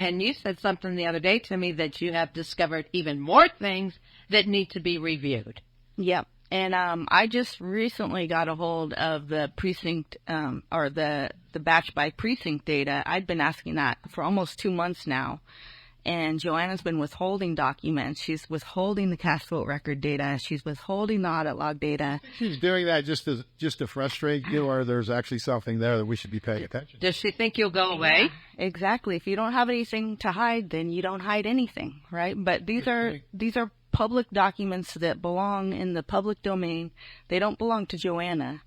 And you said something the other day to me that you have discovered even more things that need to be reviewed. Yep. And I just recently got a hold of the precinct or the batch by precinct data. I'd been asking that for almost 2 months now. And Joanna's been withholding documents. She's withholding the cast vote record data. She's withholding the audit log data. She's doing that just to frustrate you, or there's actually something there that we should be paying attention to? Does she think you'll go away? Yeah, exactly. If you don't have anything to hide, then you don't hide anything, right? But these are public documents that belong in the public domain. They don't belong to Joanna.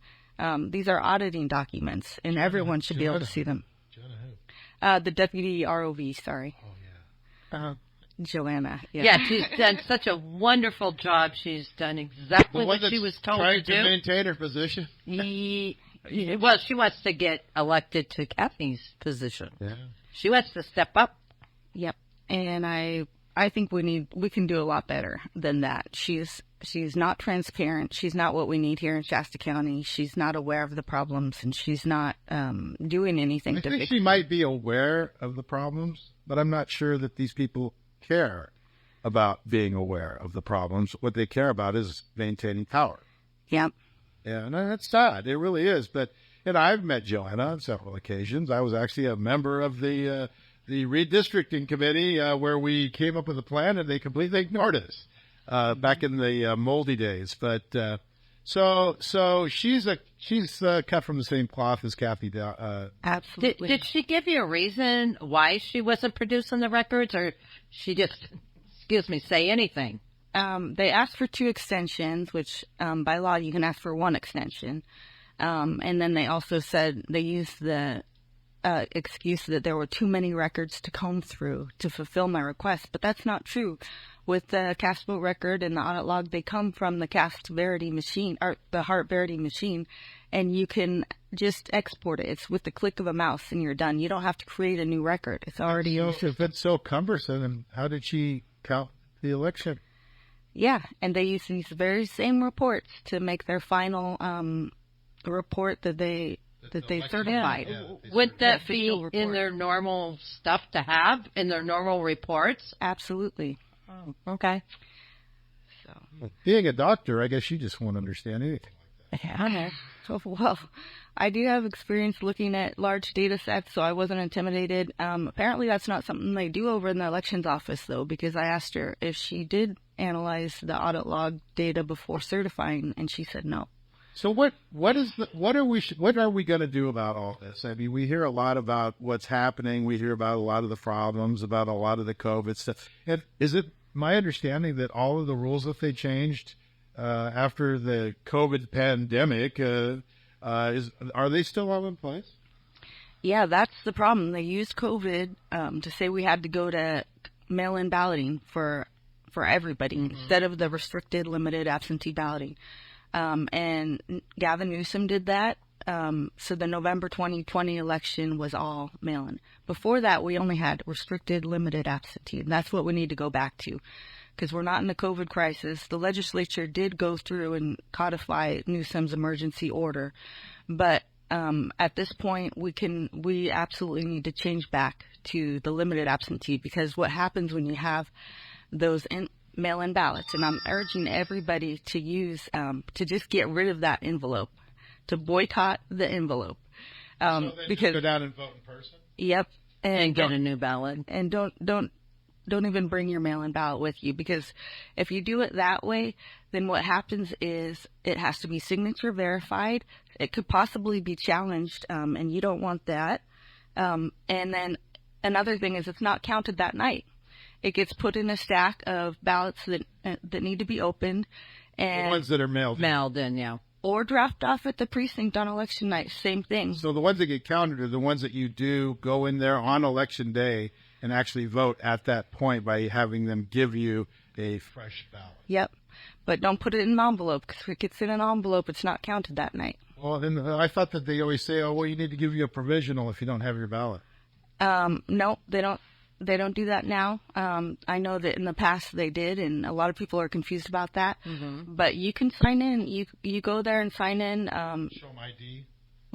These are auditing documents, and everyone should be able to see them. Joanna who? The deputy ROV, sorry. Oh, yeah. Joanna. Yeah, she's done such a wonderful job. She's done exactly what she was told to do. Trying to maintain her position. Well, she wants to get elected to Kathy's position. Yeah. She wants to step up. Yep. And I think we can do a lot better than that. She's not transparent. She's not what we need here in Shasta County. She's not aware of the problems, and she's not doing anything to fix them. I think she might be aware of the problems, but I'm not sure that these people care about being aware of the problems. What they care about is maintaining power. Yep. Yeah, and that's sad. It really is. But I've met Joanna on several occasions. I was actually a member of the redistricting committee where we came up with a plan, and they completely ignored us back in the moldy days. But so she's cut from the same cloth as Kathy. Absolutely. Did she give you a reason why she wasn't producing the records, or she just, say anything? They asked for 2 extensions, which by law you can ask for 1 extension. And then they also said they used the excuse that there were too many records to comb through to fulfill my request, but that's not true. With the cast vote record and the audit log, they come from the cast Verity machine, or the Heart Verity machine, and you can just export it. It's with the click of a mouse, and you're done. You don't have to create a new record. It's already in. If it's so cumbersome, then how did she count the election? Yeah, and they use these very same reports to make their final report that they certified. Yeah. Would that be in their normal stuff to have, in their normal reports? Absolutely. Oh, okay. So, being a doctor, I guess you just won't understand anything like that. Yeah. So, well, I do have experience looking at large data sets, so I wasn't intimidated. Apparently that's not something they do over in the elections office, though, because I asked her if she did analyze the audit log data before certifying, and she said no. So what are we going to do about all this? I mean, we hear a lot about what's happening. We hear about a lot of the problems, about a lot of the COVID stuff. And is it my understanding that all of the rules that they changed after the COVID pandemic, are they still all in place? Yeah, that's the problem. They used COVID to say we had to go to mail-in balloting for everybody instead of the restricted, limited absentee balloting. And Gavin Newsom did that. So the November 2020 election was all mail-in. Before that, we only had restricted, limited absentee. And that's what we need to go back to, because we're not in a COVID crisis. The legislature did go through and codify Newsom's emergency order. But at this point, we absolutely need to change back to the limited absentee, because what happens when you have those mail-in ballots, and I'm urging everybody to use, to just get rid of that envelope, to boycott the envelope. So they because just go down and vote in person? Yep. And get a new ballot. And don't even bring your mail-in ballot with you, because if you do it that way, then what happens is it has to be signature verified. It could possibly be challenged, and you don't want that. And then another thing is it's not counted that night. It gets put in a stack of ballots that need to be opened, and the ones that are mailed in, yeah, or dropped off at the precinct on election night. Same thing. So the ones that get counted are the ones that you do go in there on election day and actually vote at that point by having them give you a fresh ballot. Yep, but don't put it in an envelope, because if it gets in an envelope, it's not counted that night. Well, then I thought that they always say, "Oh, well, you need to give you a provisional if you don't have your ballot." No, they don't. They don't do that now. I know that in the past they did, and a lot of people are confused about that. Mm-hmm. But you can sign in. You go there and sign in. Show them ID.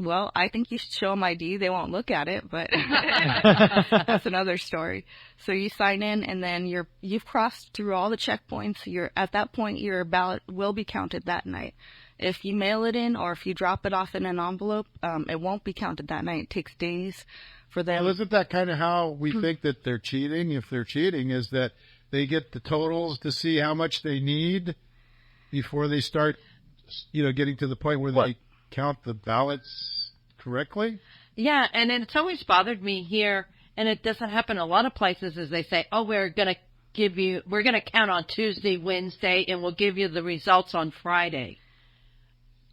Well, I think you should show them ID. They won't look at it, but that's another story. So you sign in, and then you've crossed through all the checkpoints. At that point, your ballot will be counted that night. If you mail it in or if you drop it off in an envelope, it won't be counted that night. It takes days for them. Well, isn't that kind of how we think that they're cheating? If they're cheating, is that they get the totals to see how much they need before they start, getting to the point where they count the ballots correctly? Yeah, and it's always bothered me here, and it doesn't happen a lot of places, is they say, oh, we're going to count on Tuesday, Wednesday, and we'll give you the results on Friday.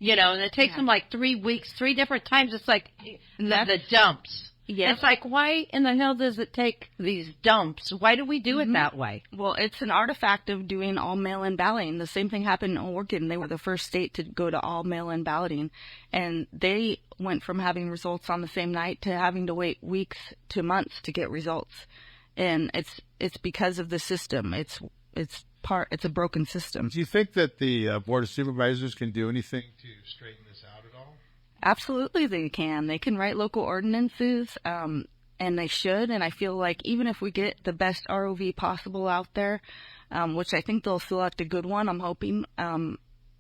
And it takes them like 3 weeks, 3 different times. It's like the dumps. Yeah. It's like, why in the hell does it take these dumps? Why do we do it that way? Well, it's an artifact of doing all mail-in balloting. The same thing happened in Oregon. They were the first state to go to all mail-in balloting. And they went from having results on the same night to having to wait weeks to months to get results. And it's because of the system. It's a broken system. Do you think that the Board of Supervisors can do anything to straighten this out at all? Absolutely they can. They can write local ordinances, and they should. And I feel like even if we get the best ROV possible out there, which I think they'll select a good one, I'm hoping,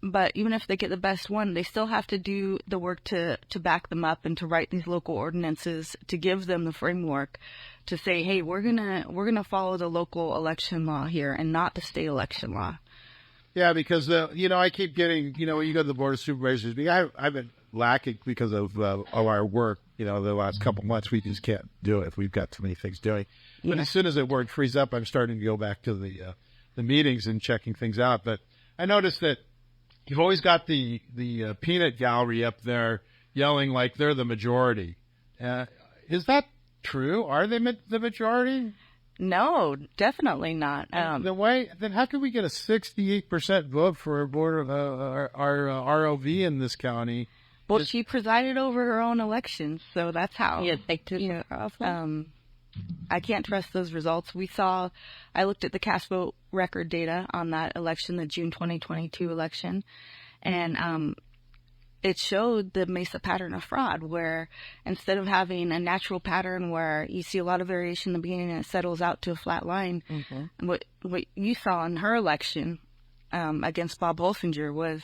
but even if they get the best one, they still have to do the work to back them up and to write these local ordinances to give them the framework to say, hey, we're gonna follow the local election law here and not the state election law. Yeah, because I keep getting when you go to the Board of Supervisors, I've been lacking because of our work. The last couple months we just can't do it. We've got too many things doing. But as soon as the work frees up, I'm starting to go back to the meetings and checking things out. But I noticed that you've always got the peanut gallery up there yelling like they're the majority. Is that true? Are they the majority? No, definitely not. Then how can we get a 68% vote for our ROV in this county? Well, she presided over her own elections, so that's how. Yeah, they took I can't trust those results. I looked at the cast vote record data on that election, the June 2022 election, and it showed the Mesa pattern of fraud, where instead of having a natural pattern where you see a lot of variation in the beginning and it settles out to a flat line, what you saw in her election against Bob Holsinger was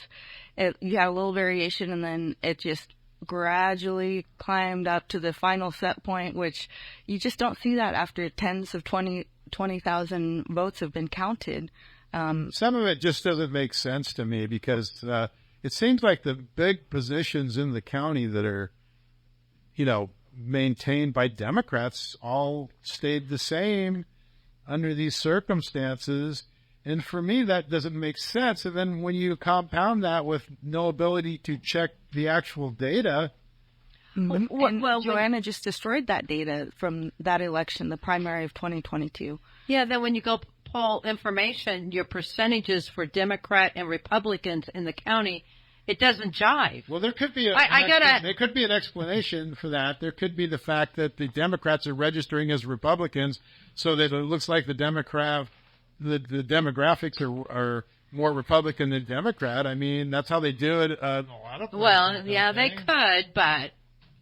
you had a little variation and then it just gradually climbed up to the final set point, which you just don't see that after tens of 20,000 votes have been counted. Some of it just doesn't make sense to me because it seems like the big positions in the county that are, maintained by Democrats all stayed the same under these circumstances. And for me, that doesn't make sense. And then when you compound that with no ability to check the actual data. Well, Joanna just destroyed that data from that election, the primary of 2022. Yeah, then when you go poll information, your percentages for Democrat and Republicans in the county, it doesn't jive. Well, there could be there could be an explanation for that. There could be the fact that the Democrats are registering as Republicans so that it looks like the demographics are more Republican than Democrat. I mean, that's how they do it. A lot of well, yeah, they could, but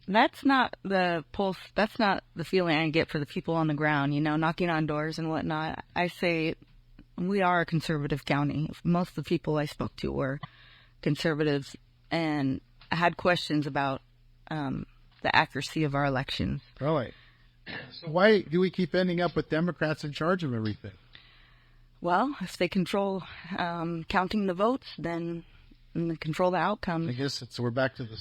that's not the pulse. That's not the feeling I get for the people on the ground. Knocking on doors and whatnot. I say we are a conservative county. Most of the people I spoke to were conservatives and had questions about the accuracy of our elections. Really? So why do we keep ending up with Democrats in charge of everything? Well, if they control counting the votes, then they control the outcome. I guess we're back to the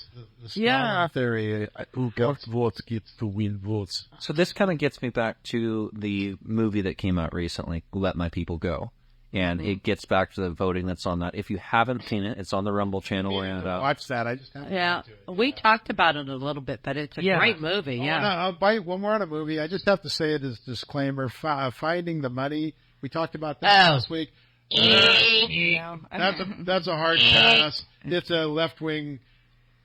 Stalin theory. Who gets votes gets to win votes. So this kind of gets me back to the movie that came out recently, Let My People Go. And it gets back to the voting that's on that. If you haven't seen it, it's on the Rumble channel. Watch that. I just haven't. Yeah, we talked about it a little bit, but it's a great movie. Yeah. I'll bite one more on a movie. I just have to say it as a disclaimer. Finding the Money. We talked about that last week. That's a hard pass. It's a left-wing.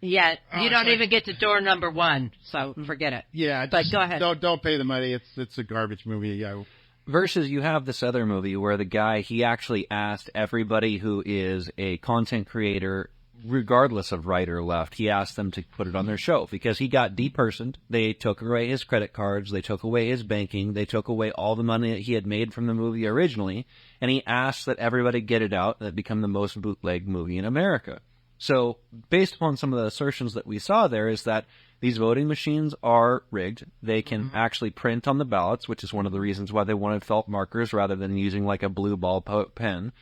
Yeah, you don't even get to door number 1, so forget it. Yeah, but go ahead. Don't pay the money. It's a garbage movie. Yeah. Versus you have this other movie where the guy, he actually asked everybody who is a content creator regardless of right or left, he asked them to put it on their show because he got depersoned. They took away his credit cards. They took away his banking. They took away all the money that he had made from the movie originally. And he asked that everybody get it out and it become the most bootleg movie in America. So based upon some of the assertions that we saw there is that these voting machines are rigged. They can actually print on the ballots, which is one of the reasons why they wanted felt markers rather than using like a blue ball pen.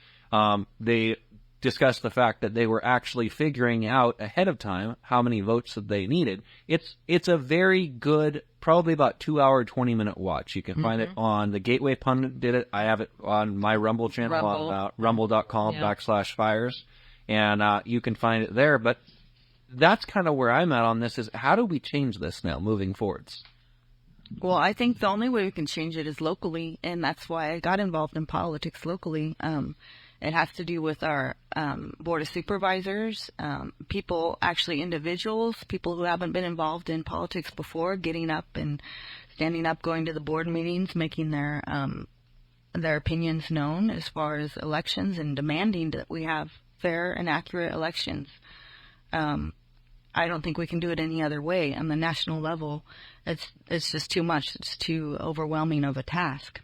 They discussed the fact that they were actually figuring out ahead of time how many votes that they needed. It's a very good, probably about 2 hour, 20-minute watch. You can find it on the Gateway Pundit did it. I have it on my Rumble channel on rumble.com/fires. And you can find it there. But that's kind of where I'm at on this is how do we change this now moving forwards? Well, I think the only way we can change it is locally, and that's why I got involved in politics locally. It has to do with our board of supervisors, people, actually individuals, people who haven't been involved in politics before, getting up and standing up, going to the board meetings, making their opinions known as far as elections and demanding that we have fair and accurate elections. I don't think we can do it any other way. On the national level, it's just too much. It's too overwhelming of a task.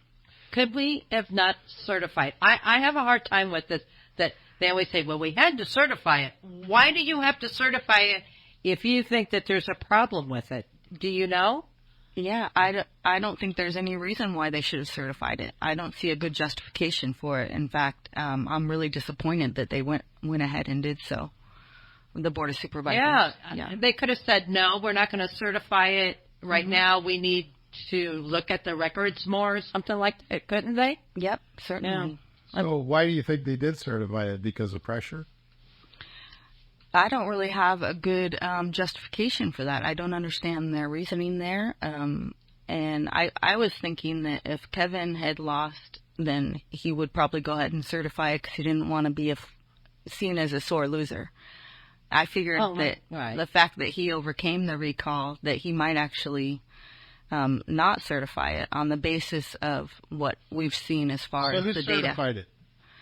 Could we have not certified? I have a hard time with this, that they always say, well, we had to certify it. Why do you have to certify it if you think that there's a problem with it? Do you know? Yeah, I don't think there's any reason why they should have certified it. I don't see a good justification for it. In fact, I'm really disappointed that they went ahead and did so. The Board of Supervisors. Yeah. They could have said, no, we're not going to certify it right now. We need to look at the records more or something like that, couldn't they? Yep, certainly. Yeah. So why do you think they did certify it? Because of pressure? I don't really have a good justification for that. I don't understand their reasoning there. And I was thinking that if Kevin had lost, then he would probably go ahead and certify it because he didn't want to be seen as a sore loser. I figured that the fact that he overcame the recall, that he might actually not certify it on the basis of what we've seen as far as the data. Who certified it?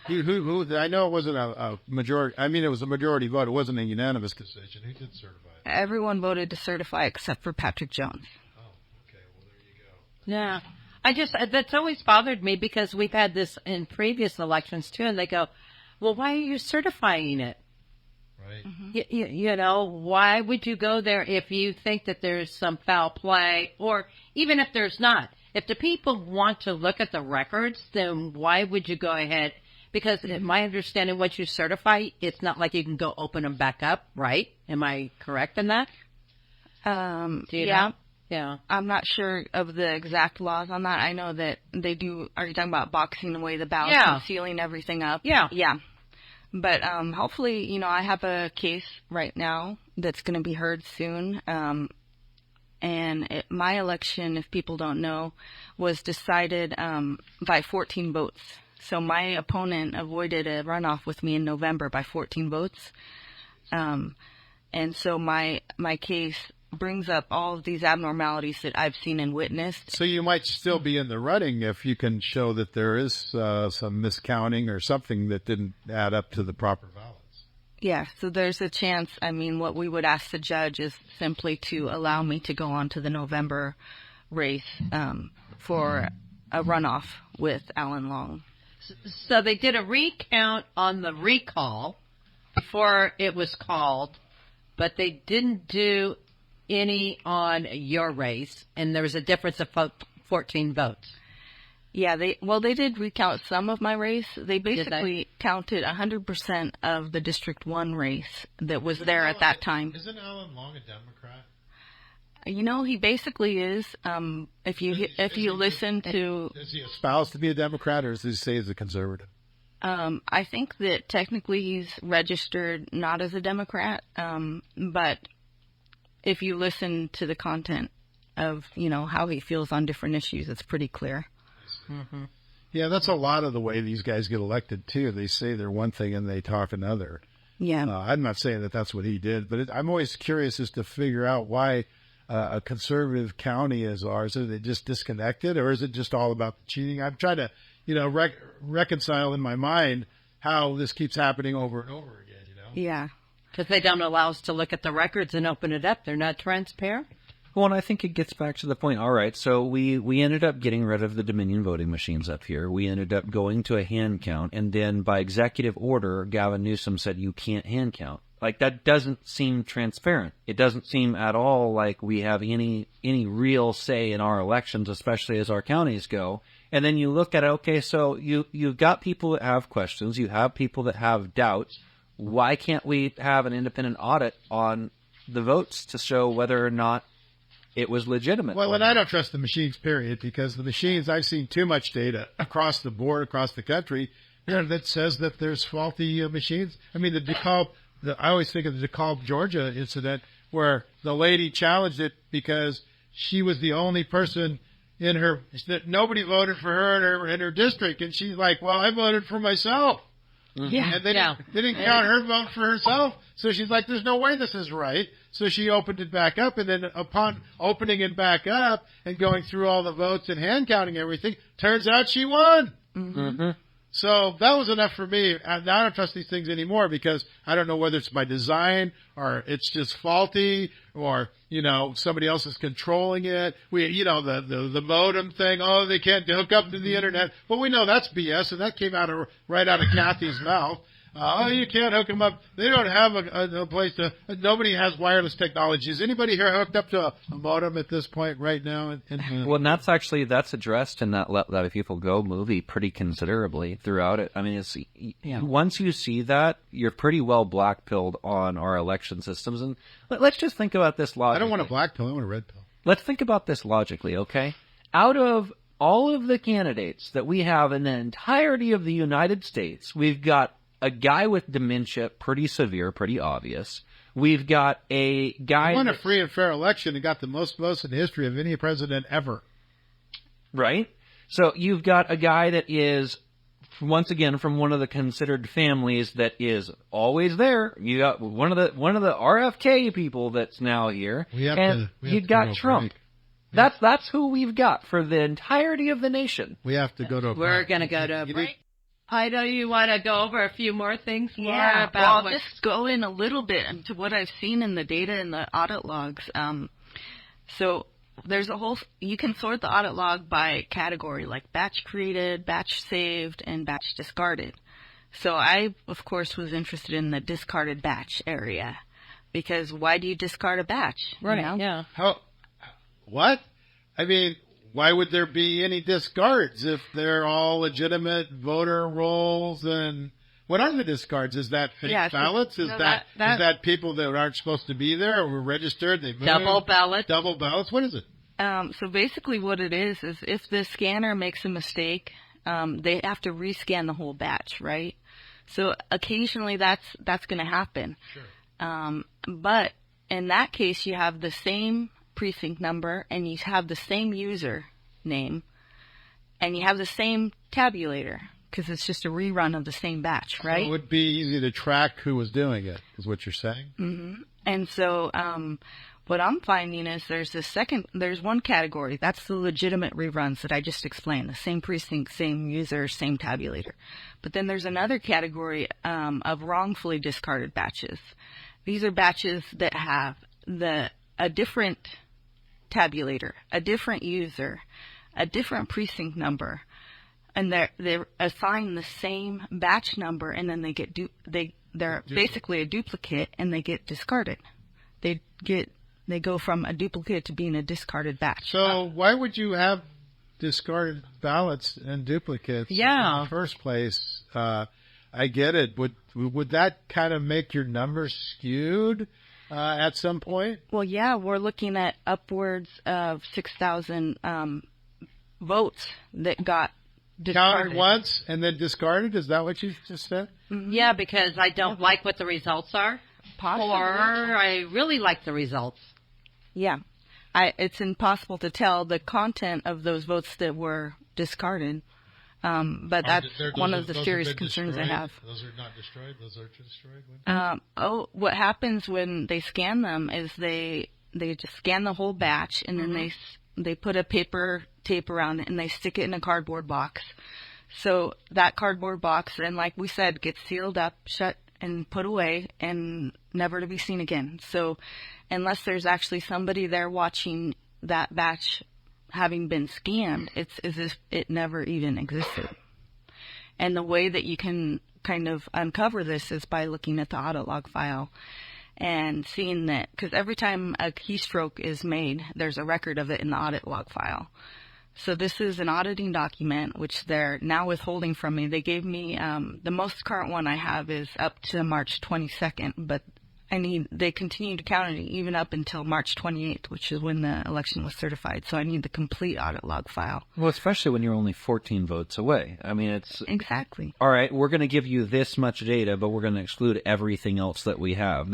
Who, I know it wasn't a majority. I mean, it was a majority vote. It wasn't a unanimous decision. Who did certify it? Everyone voted to certify except for Patrick Jones. Oh, okay. Well, there you go. Yeah. That's always bothered me because we've had this in previous elections too, and they go, well, why are you certifying it? Right. Mm-hmm. You know, why would you go there if you think that there's some foul play, or even if there's not? If the people want to look at the records, then why would you go ahead? Because in my understanding, once you certify, it's not like you can go open them back up, right? Am I correct in that? Do you know? Yeah. I'm not sure of the exact laws on that. I know that they do. Are you talking about boxing away the ballots and sealing everything up? Yeah. Yeah. But hopefully, I have a case right now that's going to be heard soon. And my election, if people don't know, was decided by 14 votes. So my opponent avoided a runoff with me in November by 14 votes. And so my case brings up all of these abnormalities that I've seen and witnessed. So you might still be in the running if you can show that there is some miscounting or something that didn't add up to the proper ballots. Yeah, so there's a chance. I mean, what we would ask the judge is simply to allow me to go on to the November race for a runoff with Alan Long. So they did a recount on the recall before it was called, but they didn't do any on your race, and there was a difference of 14 votes. Yeah, they did recount some of my race. They basically counted 100% of the District 1 race that was there at that time. Isn't Alan Long a Democrat? He basically is. If you listen to... Does he espouse to be a Democrat, or does he say he's a conservative? I think that technically he's registered not as a Democrat, but if you listen to the content of, how he feels on different issues, it's pretty clear. Mm-hmm. Yeah, that's a lot of the way these guys get elected, too. They say they're one thing and they talk another. Yeah. I'm not saying that that's what he did, but I'm always curious as to figure out why a conservative county as ours, is it just disconnected, or is it just all about the cheating? I'm trying to, reconcile in my mind how this keeps happening over and over again, Yeah. Because they don't allow us to look at the records and open it up. They're not transparent. Well, and I think it gets back to the point. All right, so we ended up getting rid of the Dominion voting machines up here. We ended up going to a hand count, and then by executive order, Gavin Newsom said you can't hand count. Like, that doesn't seem transparent. It doesn't seem at all like we have any real say in our elections, especially as our counties go. And then you look at it, okay, so you've got people that have questions, you have people that have doubts. Why can't we have an independent audit on the votes to show whether or not it was legitimate? Well, and I don't trust the machines, period, because the machines, I've seen too much data across the board, across the country, that says that there's faulty machines. I mean, I always think of the DeKalb, Georgia incident where the lady challenged it because she was the only person that nobody voted for her in her district. And she's like, well, I voted for myself. Yeah. And they didn't count her vote for herself. So she's like, there's no way this is right. So she opened it back up. And then upon opening it back up and going through all the votes and hand counting everything, turns out she won. Mm-hmm. So that was enough for me. I don't trust these things anymore because I don't know whether it's by design or it's just faulty or, somebody else is controlling it. The modem thing, they can't hook up to the internet. Well, we know that's BS, and that came right out of Kathy's mouth. You can't hook them up. They don't have a place to. Nobody has wireless technology. Is anybody here hooked up to a modem at this point right now? Well, and that's addressed in that Let People Go movie pretty considerably throughout it. I mean, once you see that, you're pretty well black-pilled on our election systems. And let's just think about this logically. I don't want a black pill. I want a red pill. Let's think about this logically, okay? Out of all of the candidates that we have in the entirety of the United States, we've got a guy with dementia, pretty severe, pretty obvious. We've got a guy... He won a free and fair election and got the most votes in the history of any president ever. Right? So you've got a guy that is, once again, from one of the considered families that is always there. You got one of the RFK people that's now here. You've got Trump. That's who we've got for the entirety of the nation. We have to go to a break. We're going to go to a break. I know you want to go over a few more things. I'll just go in a little bit into what I've seen in the data and the audit logs. So there's you can sort the audit log by category, like batch created, batch saved, and batch discarded. So I, of course, was interested in the discarded batch area, because why do you discard a batch? Right, yeah. What? I mean... Why would there be any discards if they're all legitimate voter rolls? And what are the discards? Is that fake ballots? Is that people that aren't supposed to be there or were registered? They moved? Double ballots. Double ballots. What is it? So basically, what it is if the scanner makes a mistake, they have to rescan the whole batch, right? So occasionally that's going to happen. Sure. But in that case, you have the same precinct number and you have the same user name and you have the same tabulator because it's just a rerun of the same batch, right? So it would be easy to track who was doing it, is what you're saying? Mm-hmm. And so what I'm finding is there's one category, that's the legitimate reruns that I just explained, the same precinct, same user, same tabulator. But then there's another category of wrongfully discarded batches. These are batches that have a different tabulator, a different user, a different precinct number, and they're assigned the same batch number, and then they're basically a duplicate, and they get discarded. They go from a duplicate to being a discarded batch. So why would you have discarded ballots and duplicates in the first place? I get it. Would that kind of make your numbers skewed? At some point? Well, yeah, we're looking at upwards of 6,000 votes that got discarded. Counted once and then discarded? Is that what you just said? Mm-hmm. Yeah, because I don't like what the results are. Possibly. Or I really like the results. Yeah. It's impossible to tell the content of those votes that were discarded. But that's one of the serious concerns I have. Those are not destroyed? Those are destroyed? What happens when they scan them is they just scan the whole batch, and then they put a paper tape around it, and they stick it in a cardboard box. So that cardboard box, and like we said, gets sealed up, shut and put away and never to be seen again. So unless there's actually somebody there watching that batch having been scanned, it's as if it never even existed. And the way that you can kind of uncover this is by looking at the audit log file and seeing that, because every time a keystroke is made, there's a record of it in the audit log file. So this is an auditing document, which they're now withholding from me. They gave me, the most current one I have is up to March 22nd, but they continue to count it even up until March 28th, which is when the election was certified. So I need the complete audit log file. Well, especially when you're only 14 votes away. I mean, it's... Exactly. All right, we're going to give you this much data, but we're going to exclude everything else that we have.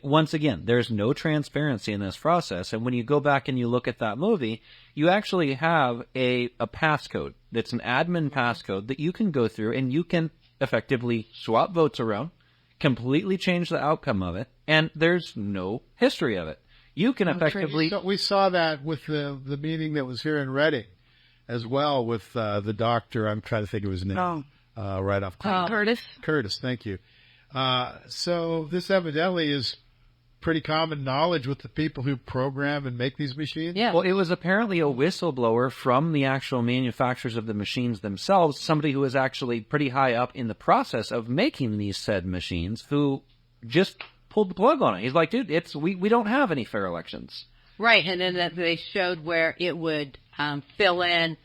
Once again, there's no transparency in this process. And when you go back and you look at that movie, you actually have a passcode. That's an admin passcode that you can go through and you can effectively swap votes around, completely change the outcome of it, and there's no history of it. You can effectively... We saw that with the meeting that was here in Redding as well with the doctor. I'm trying to think of his name right off. Curtis. Curtis, thank you. So this evidently is pretty common knowledge with the people who program and make these machines? Yeah. Well, it was apparently a whistleblower from the actual manufacturers of the machines themselves, somebody who was actually pretty high up in the process of making these said machines, who just pulled the plug on it. He's like, dude, we don't have any fair elections. Right, and then they showed where it would fill in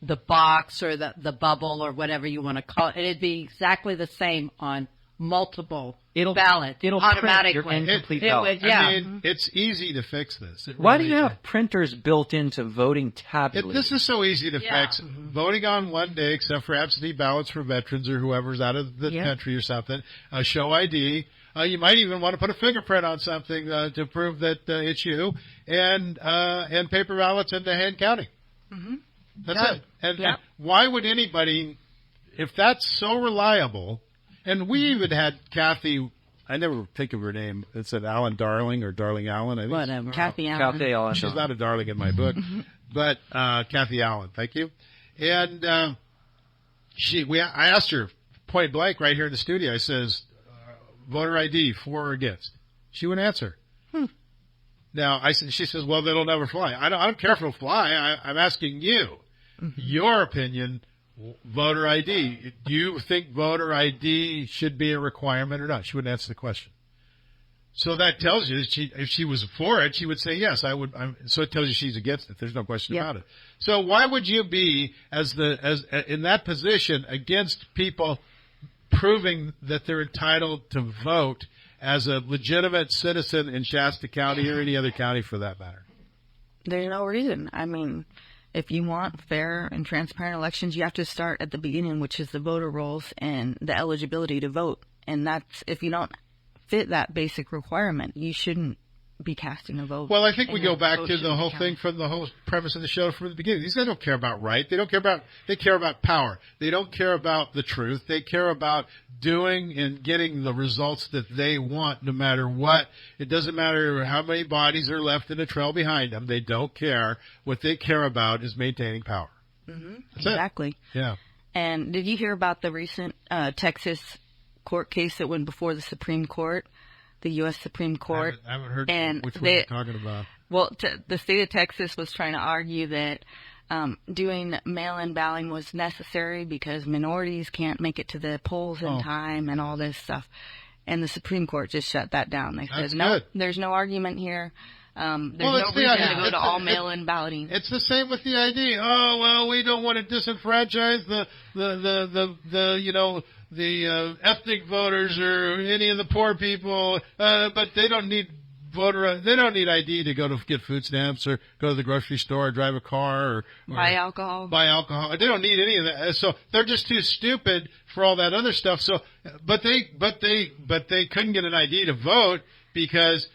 the box or the bubble or whatever you want to call it. It'd be exactly the same on multiple ballots. It'll automatically. print your incomplete It ballot. would, yeah. I mean, it's easy to fix this. Why do you have printers built into voting tabulating? This is so easy to fix. Voting on one day, except for absentee ballots for veterans or whoever's out of the country or something. Show ID. You might even want to put a fingerprint on something to prove that it's you. And paper ballots into hand counting. Mm-hmm. That's it. And why would anybody, if that's so reliable... And we even had Kathy, I never think of her name. It said Allen Darling or Darling Allen. I think. Whatever. Kathy Allen. Kathy Allen. She's not a darling in my book. But Kathy Allen, thank you. And I asked her point blank right here in the studio. I says, voter ID, for or against? She wouldn't answer. Now, she says, well, that'll never fly. I don't care if it'll fly. I'm asking you, your opinion. Voter ID. Do you think voter ID should be a requirement or not? She wouldn't answer the question. So that tells you that if she was for it, she would say yes. I would. So it tells you she's against it. There's no question about it. So why would you be as in that position against people proving that they're entitled to vote as a legitimate citizen in Shasta County or any other county for that matter? There's no reason. I mean, if you want fair and transparent elections, you have to start at the beginning, which is the voter rolls and the eligibility to vote. And that's, if you don't fit that basic requirement, you shouldn't be casting a vote. Well, I think we go back to the whole thing from the whole premise of the show from the beginning. These guys don't care about right. They care about power. They don't care about the truth. They care about doing and getting the results that they want no matter what. It doesn't matter how many bodies are left in a trail behind them. They don't care. What they care about is maintaining power. Mm-hmm. Exactly. Yeah. And did you hear about the recent Texas court case that went before the Supreme Court? The U.S. Supreme Court. I haven't heard which one you're talking about. Well, the state of Texas was trying to argue that doing mail-in balloting was necessary because minorities can't make it to the polls in time and all this stuff. And the Supreme Court just shut that down. They said, no, there's no argument here. There's no reason to go to all mail-in balloting. It's the same with the ID. Oh, well, we don't want to disenfranchise the ethnic voters or any of the poor people, but they don't need ID to go to get food stamps or go to the grocery store or drive a car or buy alcohol. They don't need any of that. So they're just too stupid for all that other stuff. So, but they couldn't get an ID to vote because.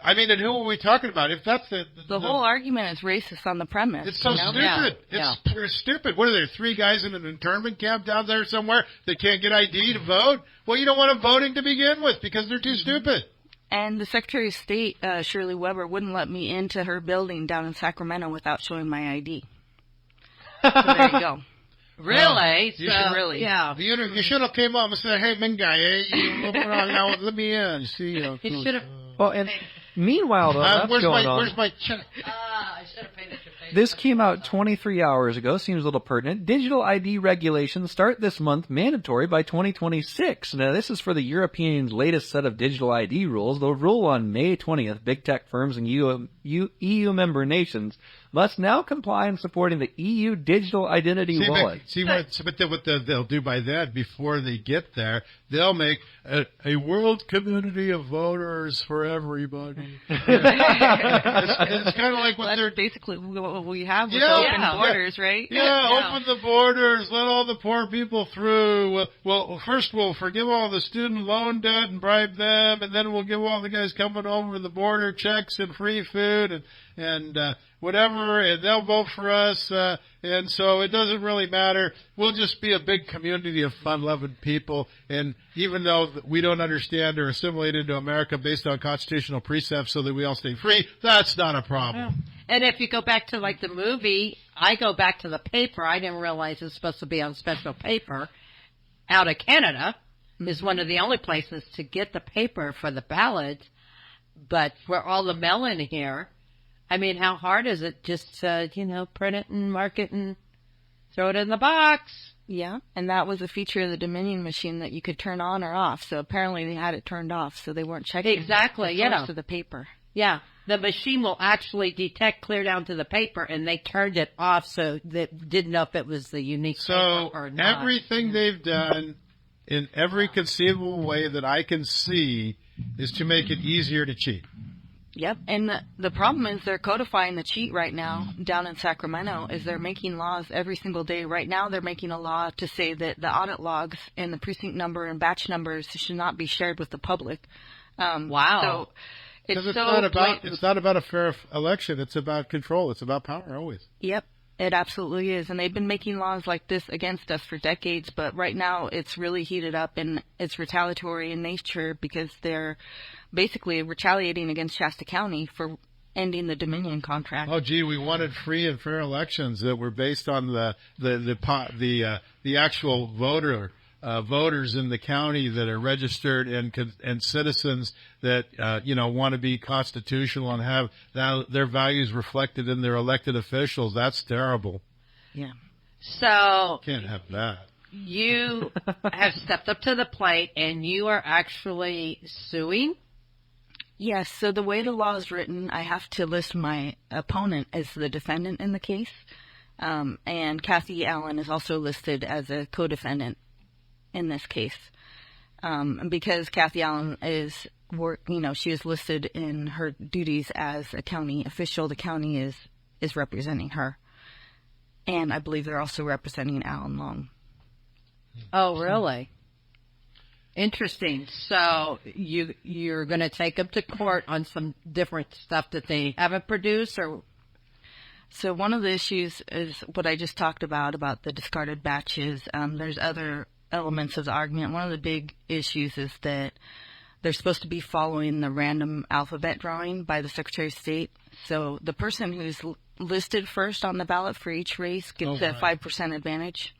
I mean, and who are we talking about? If that's the whole argument is racist on the premise. It's so stupid. It's stupid. What are there, 3 guys in an internment camp down there somewhere that can't get ID to vote? Well, you don't want them voting to begin with because they're too stupid. And the Secretary of State, Shirley Weber, wouldn't let me into her building down in Sacramento without showing my ID. So there you go. Really? You So, should really. Yeah. You should have came up and said, "Hey, Mingai, hey, now let me in." See, He should have. Well, and meanwhile, though, that's where's going on. where's my check? I should have paid it to pay. This came out 23 hours ago. Seems a little pertinent. Digital ID regulations start this month, mandatory by 2026. Now, this is for the Europeans' latest set of digital ID rules. They'll rule on May 20th. Big tech firms and EU member nations must now comply in supporting the EU digital identity wallet. What they'll do by that, before they get there, they'll make a world community of voters for everybody. It's kind of like what they're... That's basically what we have with Yeah, open yeah. borders, right? Yeah, open the borders, let all the poor people through. Well, first we'll forgive all the student loan debt and bribe them, and then we'll give all the guys coming over the border checks and free food and whatever, and they'll vote for us, and so it doesn't really matter. We'll just be a big community of fun-loving people, and even though we don't understand or assimilate into America based on constitutional precepts so that we all stay free, that's not a problem. And if you go back to like the movie, I go back to the paper. I didn't realize it's supposed to be on special paper. Out of Canada is one of the only places to get the paper for the ballot. But for all the mail-in here, I mean, how hard is it just to, print it and mark it and throw it in the box? Yeah, and that was a feature of the Dominion machine that you could turn on or off. So apparently they had it turned off, so they weren't checking Exactly, the source of the paper. Yeah, the machine will actually detect clear down to the paper, and they turned it off so they didn't know if it was the unique paper or not. Everything they've done in every conceivable way that I can see is to make it easier to cheat. Yep, and the problem is they're codifying the cheat right now down in Sacramento. Is they're making laws every single day. Right now they're making a law to say that the audit logs and the precinct number and batch numbers should not be shared with the public. Wow. So Because it's so it's not about a fair election. It's about control. It's about power always. Yep, it absolutely is. And they've been making laws like this against us for decades, but right now it's really heated up and it's retaliatory in nature because they're basically retaliating against Shasta County for ending the Dominion contract. Oh, gee, we wanted free and fair elections that were based on the actual voters in the county that are registered and citizens that want to be constitutional and have their values reflected in their elected officials. That's terrible. Yeah. So Can't have that. you have stepped up to the plate, and you are actually suing? Yes, so the way the law is written, I have to list my opponent as the defendant in the case, and Kathy Allen is also listed as a co-defendant in this case. Because Kathy Allen is, she is listed in her duties as a county official, the county is representing her. And I believe they're also representing Alan Long. Oh, really? Interesting. So you're going to take them to court on some different stuff that they haven't produced, or? So one of the issues is what I just talked about the discarded batches. There's other elements of the argument. One of the big issues is that they're supposed to be following the random alphabet drawing by the Secretary of State. So the person who's listed first on the ballot for each race gets a 5% advantage.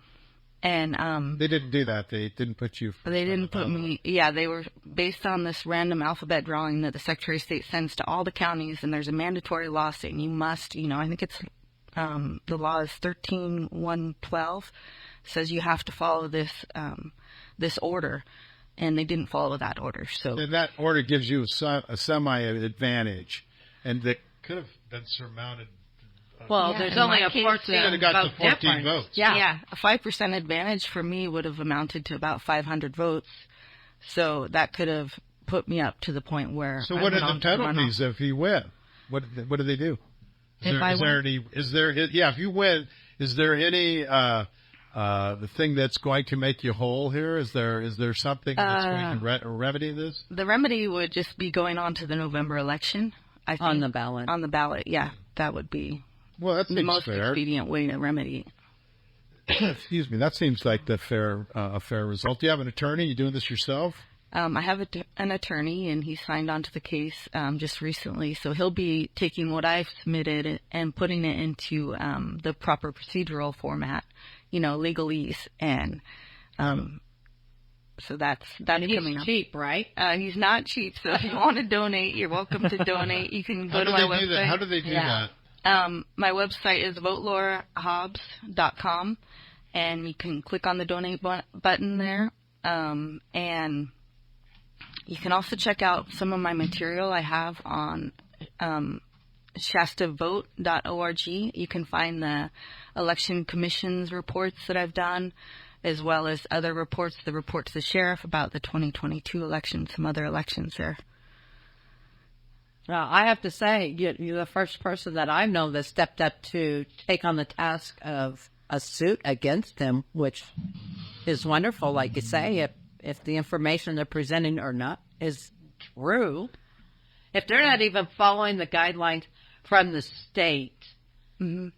And They didn't do that. They didn't put you. they didn't put me. Yeah, they were based on this random alphabet drawing that the Secretary of State sends to all the counties, and there's a mandatory law saying you must. I think it's the law is 13-112 says you have to follow this this order, and they didn't follow that order. So And that order gives you a semi-advantage, and that could have been surmounted. Well, Yeah, there's in only my a case, 14 Could have got to vote 14 difference. votes. Yeah. a 5% advantage for me would have amounted to about 500 votes. So that could have put me up to the point where. So I what went are the on to run penalties if you win? What do they do? If you win, is there any the thing that's going to make you whole here? Is there something that's going to remedy this? The remedy would just be going on to the November election. I think. On the ballot. On the ballot, yeah, that would be Well, that the seems most fair. expedient way to remedy it. Excuse me. That seems like a fair result. Do you have an attorney? You doing this yourself? I have an attorney, and he signed on to the case just recently, so he'll be taking what I've submitted and putting it into the proper procedural format, legalese, and so that's And he's coming up. cheap, right? He's not cheap, so if you want to donate, you're welcome to donate. You can go to my website. How do they do that? My website is votelaurahobbs.com, and you can click on the donate button there. And you can also check out some of my material I have on shastavote.org. You can find the election commission's reports that I've done, as well as other reports, the report to the sheriff about the 2022 election, some other elections there. Well, I have to say, you're the first person that I know that stepped up to take on the task of a suit against him, which is wonderful. Like you say, if the information they're presenting or not is true, if they're not even following the guidelines from the state,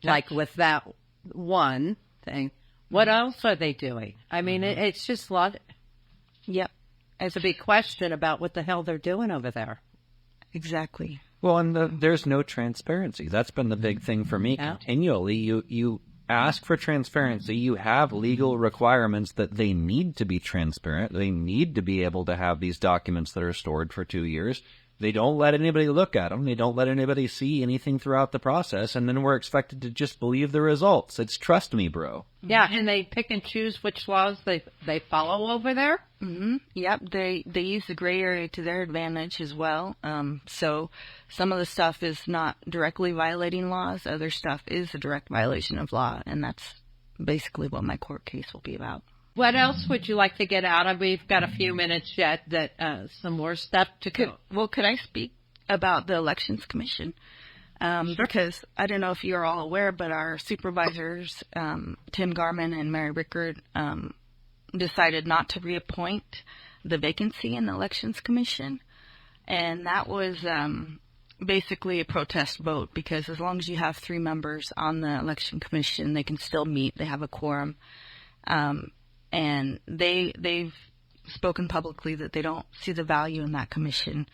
like with that one thing, what else are they doing? I mean, it's just a lot. Yep. It's a big question about what the hell they're doing over there. Exactly. Well, and there's no transparency. That's been the big thing for me. Yeah. Continually, you ask for transparency. You have legal requirements that they need to be transparent. They need to be able to have these documents that are stored for 2 years. They don't let anybody look at them. They don't let anybody see anything throughout the process. And then we're expected to just believe the results. It's trust me, bro. Yeah, and they pick and choose which laws they follow over there. Yep, they use the gray area to their advantage as well. So some of the stuff is not directly violating laws. Other stuff is a direct violation of law, and that's basically what my court case will be about. What else would you like to get out of? We've got a few minutes yet. That some more stuff to go. Could I speak about the Elections Commission? Sure. Because I don't know if you're all aware, but our supervisors, Tim Garman and Mary Rickard, decided not to reappoint the vacancy in the Elections Commission. And that was basically a protest vote, because as long as you have 3 members on the Election Commission, they can still meet. They have a quorum. And they've spoken publicly that they don't see the value in that commission.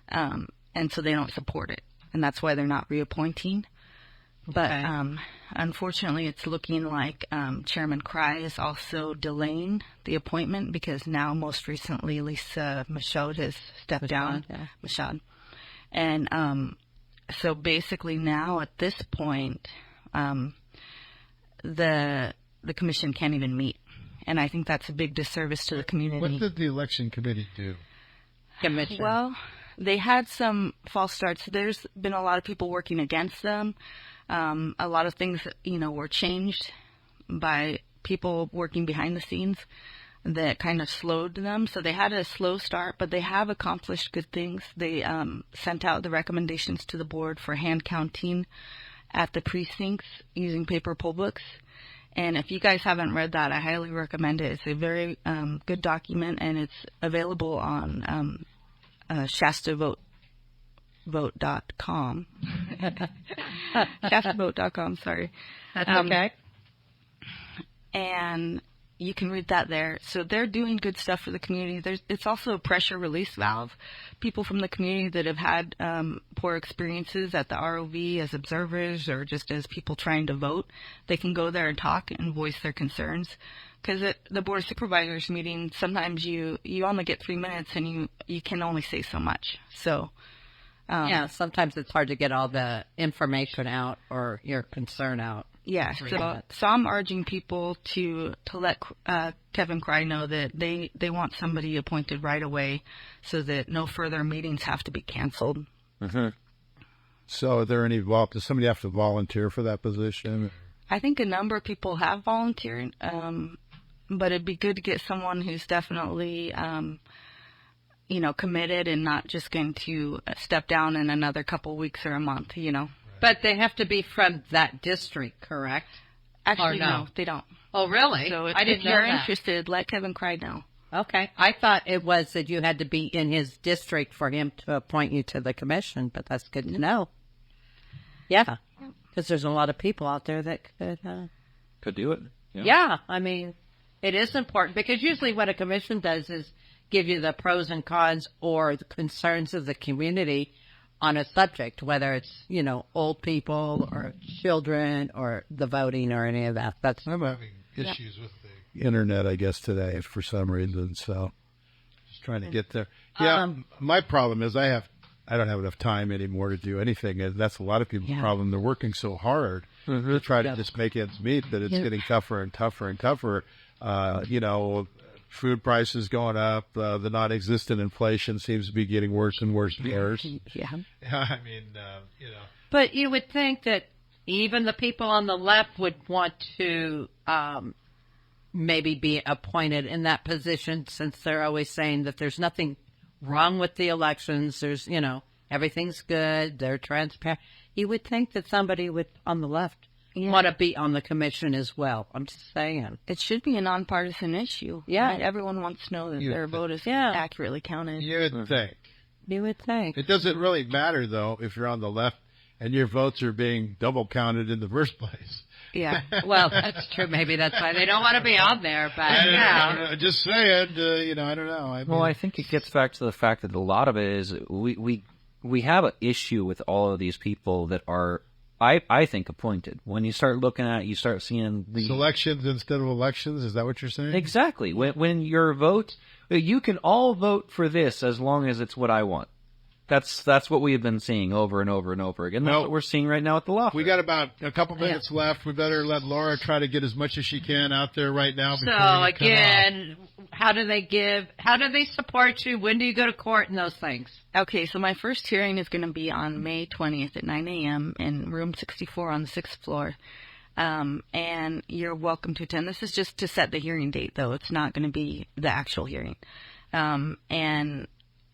And so they don't support it. And that's why they're not reappointing. But unfortunately, it's looking like Chairman Cry is also delaying the appointment, because now, most recently, Lisa Michaud has stepped down. Yeah. Michaud. And so basically now, at this point, the commission can't even meet. And I think that's a big disservice to the community. What did the election committee do? Commission. Well, they had some false starts. There's been a lot of people working against them. A lot of things, were changed by people working behind the scenes that kind of slowed them. So they had a slow start, but they have accomplished good things. They sent out the recommendations to the board for hand counting at the precincts using paper poll books. And if you guys haven't read that, I highly recommend it. It's a very good document, and it's available on shastavote.com. Shastavote.com, sorry. That's okay. And you can read that there. So they're doing good stuff for the community. It's also a pressure release valve. People from the community that have had poor experiences at the ROV as observers, or just as people trying to vote, they can go there and talk and voice their concerns. Because at the Board of Supervisors meeting, sometimes you only get 3 minutes, and you can only say so much. So yeah, sometimes it's hard to get all the information out or your concern out. Yeah, so I'm urging people to let Kevin Cry know that they want somebody appointed right away, so that no further meetings have to be canceled. So are there any does somebody have to volunteer for that position? I think a number of people have volunteered, but it'd be good to get someone who's definitely committed and not just going to step down in another couple weeks or a month, But they have to be from that district, correct? Actually, Or no? no, they don't. Oh, really? So I didn't if know you're that. interested, let Kevin Cry know. Okay. I thought it was that you had to be in his district for him to appoint you to the commission, but that's good to know. Yeah. Because there's a lot of people out there that Could do it. Yeah, I mean, it is important, because usually what a commission does is give you the pros and cons or the concerns of the community on a subject, whether it's, old people or children or the voting or any of that. I'm having issues with the internet, I guess, today for some reason. So just trying to get there. Yeah, my problem is I don't have enough time anymore to do anything. And that's a lot of people's problem. They're working so hard to try to just make ends meet that it's getting tougher and tougher and tougher. Food prices going up. The non-existent inflation seems to be getting worse and worse and worse. Yeah. I mean, But you would think that even the people on the left would want to maybe be appointed in that position, since they're always saying that there's nothing wrong with the elections. There's, everything's good. They're transparent. You would think that somebody on the left want to be on the commission as well. I'm just saying. It should be a nonpartisan issue. Yeah. Right? Everyone wants to know that their vote is accurately counted. you would think. You would think. It doesn't really matter, though, if you're on the left and your votes are being double counted in the first place. Yeah. Well, that's true. Maybe that's why they don't want to be on there. But Just saying, I don't know. Well, I think it gets back to the fact that a lot of it is we have an issue with all of these people that are, I think, appointed. When you start looking at it, you start seeing the elections instead of elections. Is that what you're saying? Exactly. When your vote, you can all vote for this as long as it's what I want. That's what we have been seeing over and over and over again. That's what we're seeing right now at the law firm. We got about a couple minutes left. We better let Laura try to get as much as she can out there right now. So again, how do they support you? When do you go to court and those things? Okay, so my first hearing is going to be on May 20th at 9 a.m. in room 64 on the 6th floor. And you're welcome to attend. This is just to set the hearing date, though. It's not going to be the actual hearing. And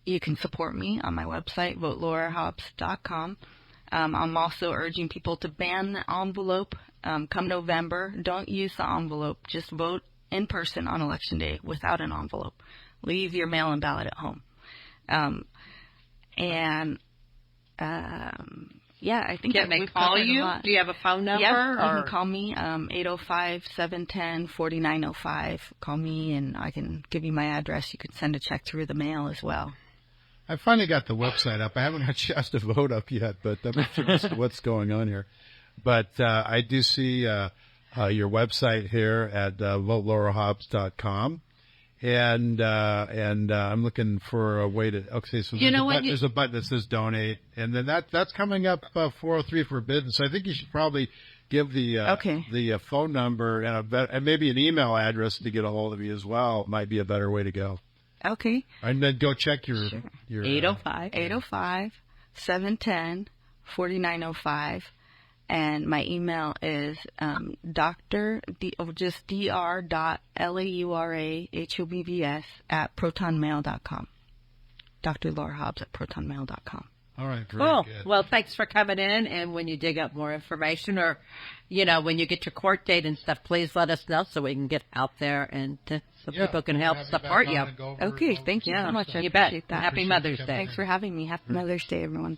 you can support me on my website, votelaurahobbs.com. I'm also urging people to ban the envelope come November. Don't use the envelope. Just vote in person on Election Day without an envelope. Leave your mail-in ballot at home. I think Can they call you? Do you have a phone number? Yeah, you can call me, 805-710-4905. Call me, and I can give you my address. You can send a check through the mail as well. I finally got the website up. I haven't had a chance to vote up yet, but I'm not sure what's going on here. But I do see your website here at votelaurahobbs.com. And I'm looking for a way to. Okay, so there's a button that says donate, and then that's coming up 403 for bids. So I think you should probably give the phone number and maybe an email address to get a hold of you as well. Might be a better way to go. Okay. And then go check your 805-710-4905. And my email is dr.laurahobbs@protonmail.com. Dr. Laura Hobbs at protonmail.com. All right, very cool. good. Well, thanks for coming in. And when you dig up more information, or when you get your court date and stuff, please let us know so we can get out there and so people can help support you. Okay, thank you so much. I You bet. appreciate that. Happy Mother's Day. Thanks for having me. Happy Mother's Day, everyone.